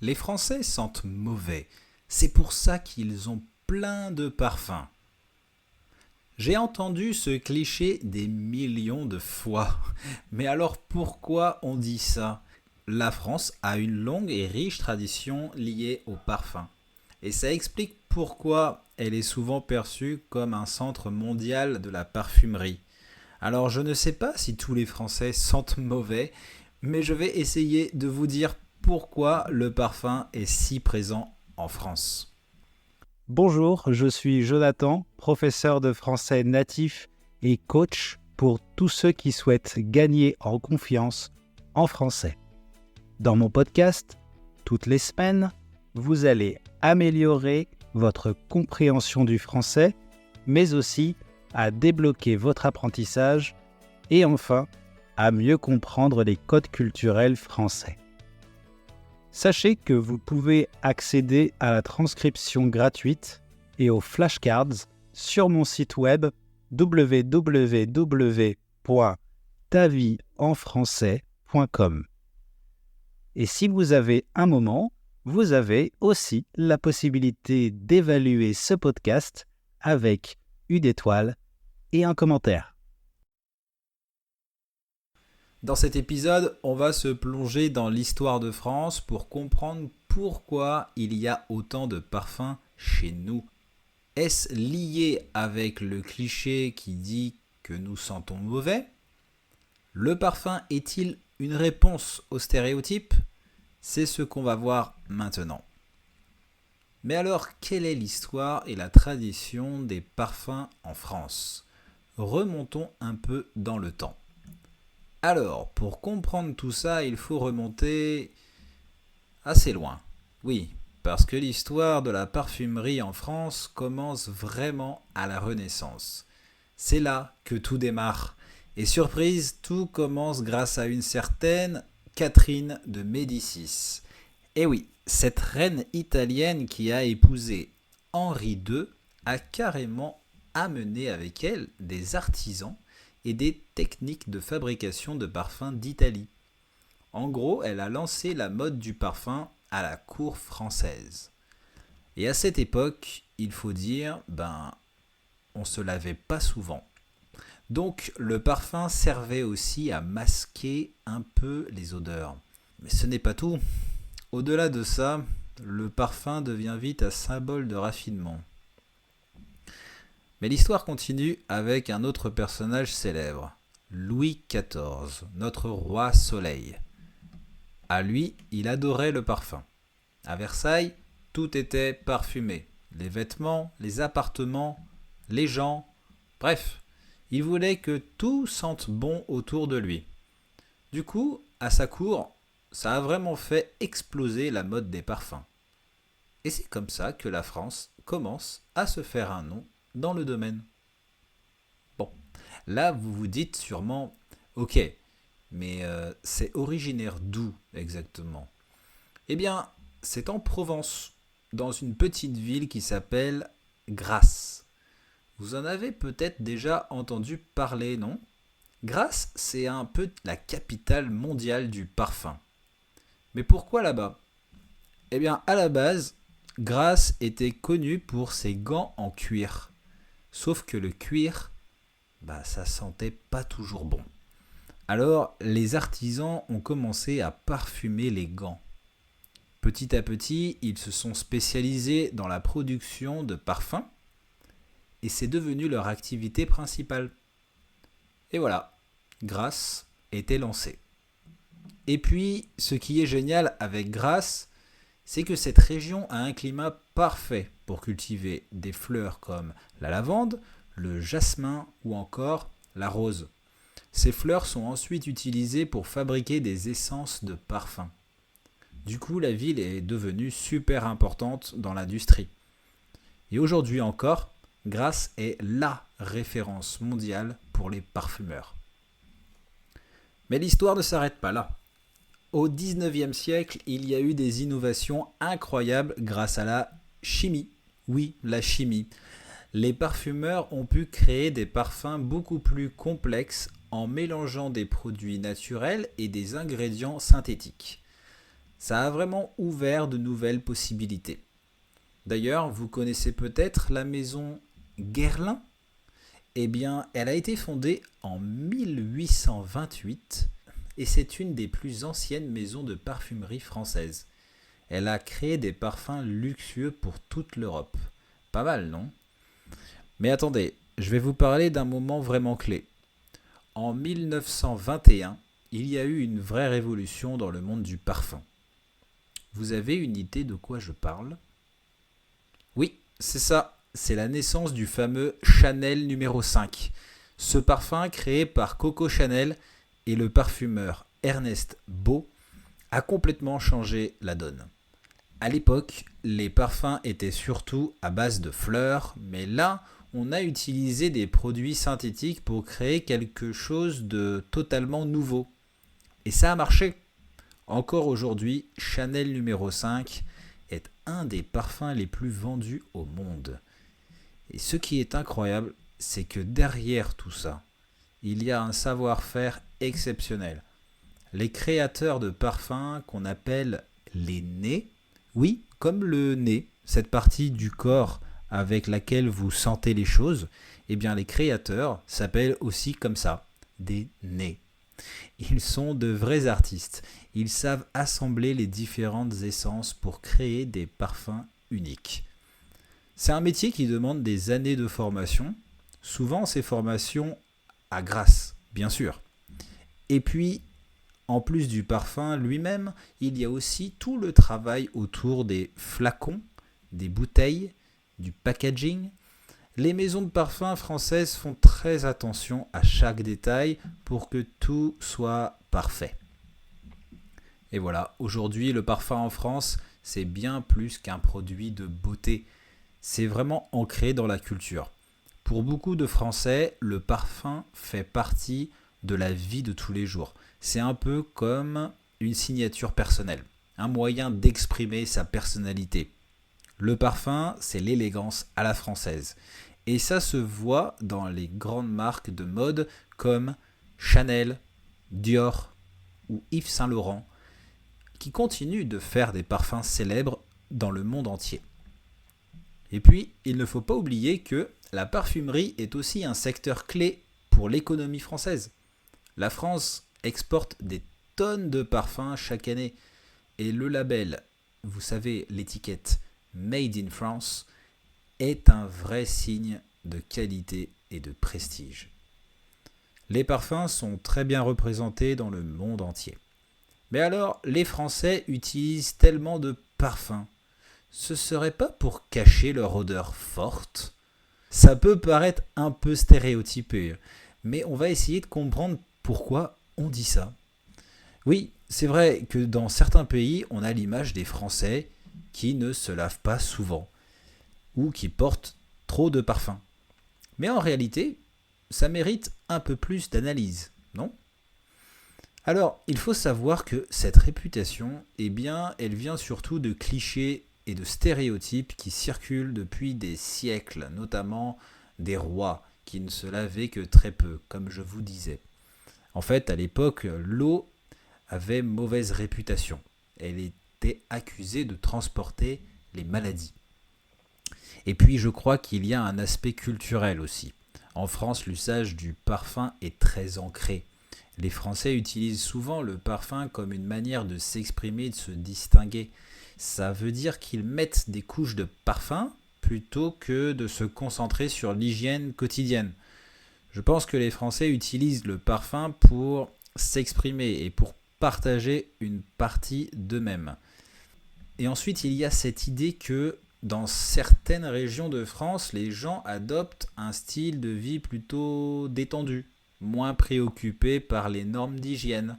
Les Français sentent mauvais. C'est pour ça qu'ils ont plein de parfums. J'ai entendu ce cliché des millions de fois. Mais alors pourquoi on dit ça? La France a une longue et riche tradition liée au parfum. Et ça explique pourquoi elle est souvent perçue comme un centre mondial de la parfumerie. Alors je ne sais pas si tous les Français sentent mauvais, mais je vais essayer de vous dire pourquoi le parfum est si présent en France. Bonjour, je suis Jonathan, professeur de français natif et coach pour tous ceux qui souhaitent gagner en confiance en français. Dans mon podcast, toutes les semaines, vous allez améliorer votre compréhension du français, mais aussi à débloquer votre apprentissage et enfin à mieux comprendre les codes culturels français. Sachez que vous pouvez accéder à la transcription gratuite et aux flashcards sur mon site web www.tavieenfrançais.com. Et si vous avez un moment, vous avez aussi la possibilité d'évaluer ce podcast avec une étoile et un commentaire. Dans cet épisode, on va se plonger dans l'histoire de France pour comprendre pourquoi il y a autant de parfums chez nous. Est-ce lié avec le cliché qui dit que nous sentons mauvais? Le parfum est-il une réponse au stéréotype? C'est ce qu'on va voir maintenant. Mais alors, quelle est l'histoire et la tradition des parfums en France? Remontons un peu dans le temps. Alors, pour comprendre tout ça, il faut remonter assez loin. Oui, parce que l'histoire de la parfumerie en France commence vraiment à la Renaissance. C'est là que tout démarre. Et surprise, tout commence grâce à une certaine Catherine de Médicis. Et oui, cette reine italienne qui a épousé Henri II a carrément amené avec elle des artisans et des techniques de fabrication de parfums d'Italie. En gros, elle a lancé la mode du parfum à la cour française. Et à cette époque, il faut dire, on se lavait pas souvent. Donc le parfum servait aussi à masquer un peu les odeurs. Mais ce n'est pas tout. Au-delà de ça, le parfum devient vite un symbole de raffinement. Mais l'histoire continue avec un autre personnage célèbre, Louis XIV, notre roi soleil. À lui, il adorait le parfum. À Versailles, tout était parfumé. Les vêtements, les appartements, les gens, bref, il voulait que tout sente bon autour de lui. Du coup, à sa cour, ça a vraiment fait exploser la mode des parfums. Et c'est comme ça que la France commence à se faire un nom dans le domaine. Bon, là vous vous dites sûrement, ok, mais c'est originaire d'où exactement? Eh bien, c'est en Provence, dans une petite ville qui s'appelle Grasse. Vous en avez peut-être déjà entendu parler, non? Grasse, c'est un peu la capitale mondiale du parfum. Mais pourquoi là-bas? Eh bien, à la base, Grasse était connue pour ses gants en cuir. Sauf que le cuir, ça sentait pas toujours bon. Alors, les artisans ont commencé à parfumer les gants. Petit à petit, ils se sont spécialisés dans la production de parfums et c'est devenu leur activité principale. Et voilà, Grasse était lancée. Et puis, ce qui est génial avec Grasse, c'est que cette région a un climat parfait pour cultiver des fleurs comme la lavande, le jasmin ou encore la rose. Ces fleurs sont ensuite utilisées pour fabriquer des essences de parfum. Du coup, la ville est devenue super importante dans l'industrie. Et aujourd'hui encore, Grasse est LA référence mondiale pour les parfumeurs. Mais l'histoire ne s'arrête pas là. Au 19e siècle, il y a eu des innovations incroyables grâce à la chimie. Oui, la chimie. Les parfumeurs ont pu créer des parfums beaucoup plus complexes en mélangeant des produits naturels et des ingrédients synthétiques. Ça a vraiment ouvert de nouvelles possibilités. D'ailleurs, vous connaissez peut-être la maison Guerlain. Eh bien, elle a été fondée en 1828 et c'est une des plus anciennes maisons de parfumerie française. Elle a créé des parfums luxueux pour toute l'Europe. Pas mal, non? Mais attendez, je vais vous parler d'un moment vraiment clé. En 1921, il y a eu une vraie révolution dans le monde du parfum. Vous avez une idée de quoi je parle? Oui, c'est ça. C'est la naissance du fameux Chanel numéro 5. Ce parfum créé par Coco Chanel et le parfumeur Ernest Beau a complètement changé la donne. À l'époque, les parfums étaient surtout à base de fleurs, mais là, on a utilisé des produits synthétiques pour créer quelque chose de totalement nouveau. Et ça a marché. Encore aujourd'hui, Chanel numéro 5 est un des parfums les plus vendus au monde. Et ce qui est incroyable, c'est que derrière tout ça, il y a un savoir-faire exceptionnel. Les créateurs de parfums qu'on appelle les nez, oui, comme le nez, cette partie du corps avec laquelle vous sentez les choses, eh bien les créateurs s'appellent aussi comme ça, des nez. Ils sont de vrais artistes. Ils savent assembler les différentes essences pour créer des parfums uniques. C'est un métier qui demande des années de formation, souvent ces formations à Grasse, bien sûr. Et puis, en plus du parfum lui-même, il y a aussi tout le travail autour des flacons, des bouteilles, du packaging. Les maisons de parfums françaises font très attention à chaque détail pour que tout soit parfait. Et voilà, aujourd'hui, le parfum en France, c'est bien plus qu'un produit de beauté. C'est vraiment ancré dans la culture. Pour beaucoup de Français, le parfum fait partie de la vie de tous les jours. C'est un peu comme une signature personnelle, un moyen d'exprimer sa personnalité. Le parfum, c'est l'élégance à la française. Et ça se voit dans les grandes marques de mode comme Chanel, Dior ou Yves Saint Laurent, qui continuent de faire des parfums célèbres dans le monde entier. Et puis, il ne faut pas oublier que la parfumerie est aussi un secteur clé pour l'économie française. La France exporte des tonnes de parfums chaque année et le label, vous savez l'étiquette Made in France, est un vrai signe de qualité et de prestige. Les parfums sont très bien représentés dans le monde entier. Mais alors, les Français utilisent tellement de parfums. Ce serait pas pour cacher leur odeur forte? Ça peut paraître un peu stéréotypé, mais on va essayer de comprendre pourquoi on dit ça. Oui, c'est vrai que dans certains pays, on a l'image des Français qui ne se lavent pas souvent ou qui portent trop de parfums. Mais en réalité, ça mérite un peu plus d'analyse, non? Alors, il faut savoir que cette réputation, eh bien, elle vient surtout de clichés et de stéréotypes qui circulent depuis des siècles, notamment des rois qui ne se lavaient que très peu, comme je vous disais. En fait, à l'époque, l'eau avait mauvaise réputation. Elle était accusée de transporter les maladies. Et puis, je crois qu'il y a un aspect culturel aussi. En France, l'usage du parfum est très ancré. Les Français utilisent souvent le parfum comme une manière de s'exprimer, de se distinguer. Ça veut dire qu'ils mettent des couches de parfum plutôt que de se concentrer sur l'hygiène quotidienne. Je pense que les Français utilisent le parfum pour s'exprimer et pour partager une partie d'eux-mêmes. Et ensuite, il y a cette idée que dans certaines régions de France, les gens adoptent un style de vie plutôt détendu, moins préoccupé par les normes d'hygiène.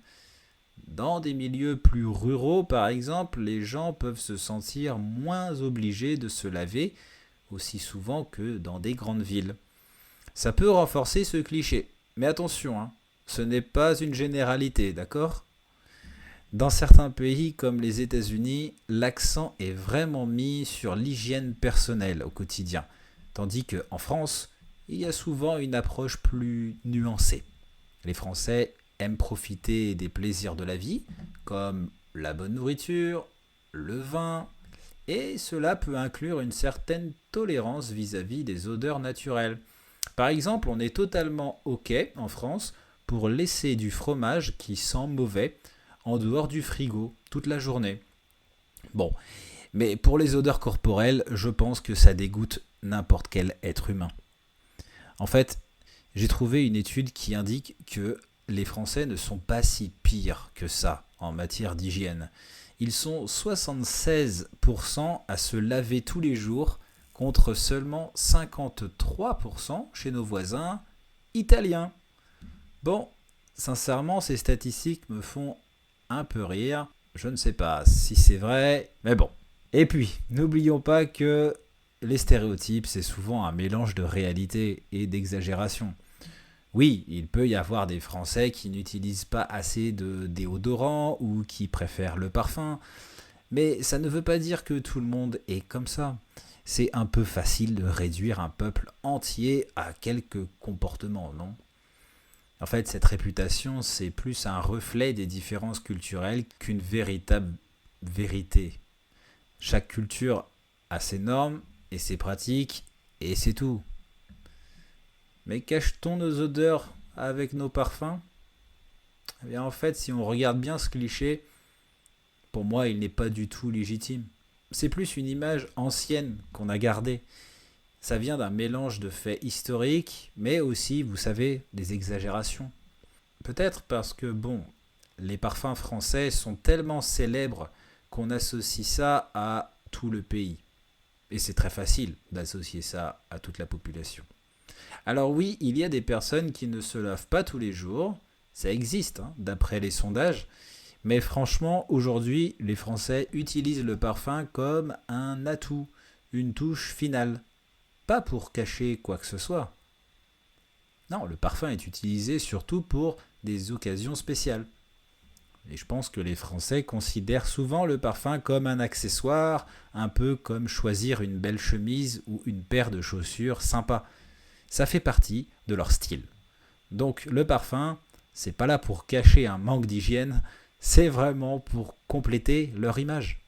Dans des milieux plus ruraux, par exemple, les gens peuvent se sentir moins obligés de se laver aussi souvent que dans des grandes villes. Ça peut renforcer ce cliché. Mais attention, ce n'est pas une généralité, d'accord? Dans certains pays comme les États-Unis, l'accent est vraiment mis sur l'hygiène personnelle au quotidien, tandis qu'en France, il y a souvent une approche plus nuancée. Les Français aiment profiter des plaisirs de la vie, comme la bonne nourriture, le vin, et cela peut inclure une certaine tolérance vis-à-vis des odeurs naturelles. Par exemple, on est totalement OK en France pour laisser du fromage qui sent mauvais en dehors du frigo toute la journée. Bon, mais pour les odeurs corporelles, je pense que ça dégoûte n'importe quel être humain. En fait, j'ai trouvé une étude qui indique que les Français ne sont pas si pires que ça en matière d'hygiène. Ils sont 76% à se laver tous les jours contre seulement 53% chez nos voisins italiens. Bon, sincèrement, ces statistiques me font un peu rire. Je ne sais pas si c'est vrai, mais bon. Et puis, n'oublions pas que les stéréotypes, c'est souvent un mélange de réalité et d'exagération. Oui, il peut y avoir des Français qui n'utilisent pas assez de déodorant ou qui préfèrent le parfum, mais ça ne veut pas dire que tout le monde est comme ça. C'est un peu facile de réduire un peuple entier à quelques comportements, non ? En fait, cette réputation, c'est plus un reflet des différences culturelles qu'une véritable vérité. Chaque culture a ses normes et ses pratiques, et c'est tout. Mais cache-t-on nos odeurs avec nos parfums ? Eh bien, en fait, si on regarde bien ce cliché, pour moi, il n'est pas du tout légitime. C'est plus une image ancienne qu'on a gardée. Ça vient d'un mélange de faits historiques, mais aussi, vous savez, des exagérations. Peut-être parce que, bon, les parfums français sont tellement célèbres qu'on associe ça à tout le pays. Et c'est très facile d'associer ça à toute la population. Alors oui, il y a des personnes qui ne se lavent pas tous les jours, ça existe, d'après les sondages, mais franchement, aujourd'hui, les Français utilisent le parfum comme un atout, une touche finale, pas pour cacher quoi que ce soit. Non, le parfum est utilisé surtout pour des occasions spéciales. Et je pense que les Français considèrent souvent le parfum comme un accessoire, un peu comme choisir une belle chemise ou une paire de chaussures sympa. Ça fait partie de leur style. Donc le parfum, c'est pas là pour cacher un manque d'hygiène, c'est vraiment pour compléter leur image.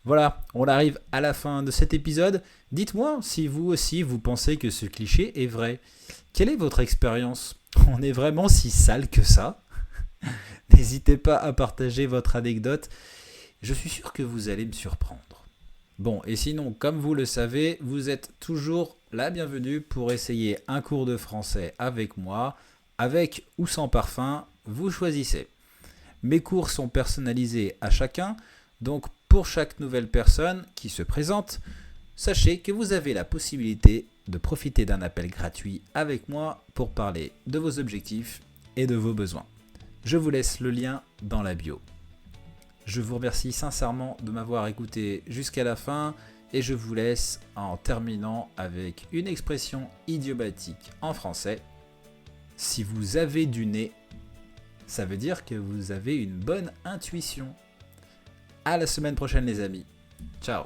Voilà, on arrive à la fin de cet épisode. Dites-moi si vous aussi vous pensez que ce cliché est vrai. Quelle est votre expérience ? On est vraiment si sale que ça ? N'hésitez pas à partager votre anecdote. Je suis sûr que vous allez me surprendre. Bon, et sinon, comme vous le savez, vous êtes toujours la bienvenue pour essayer un cours de français avec moi, avec ou sans parfum, vous choisissez. Mes cours sont personnalisés à chacun, donc pour chaque nouvelle personne qui se présente, sachez que vous avez la possibilité de profiter d'un appel gratuit avec moi pour parler de vos objectifs et de vos besoins. Je vous laisse le lien dans la bio. Je vous remercie sincèrement de m'avoir écouté jusqu'à la fin et je vous laisse en terminant avec une expression idiomatique en français. Si vous avez du nez, ça veut dire que vous avez une bonne intuition. À la semaine prochaine les amis. Ciao.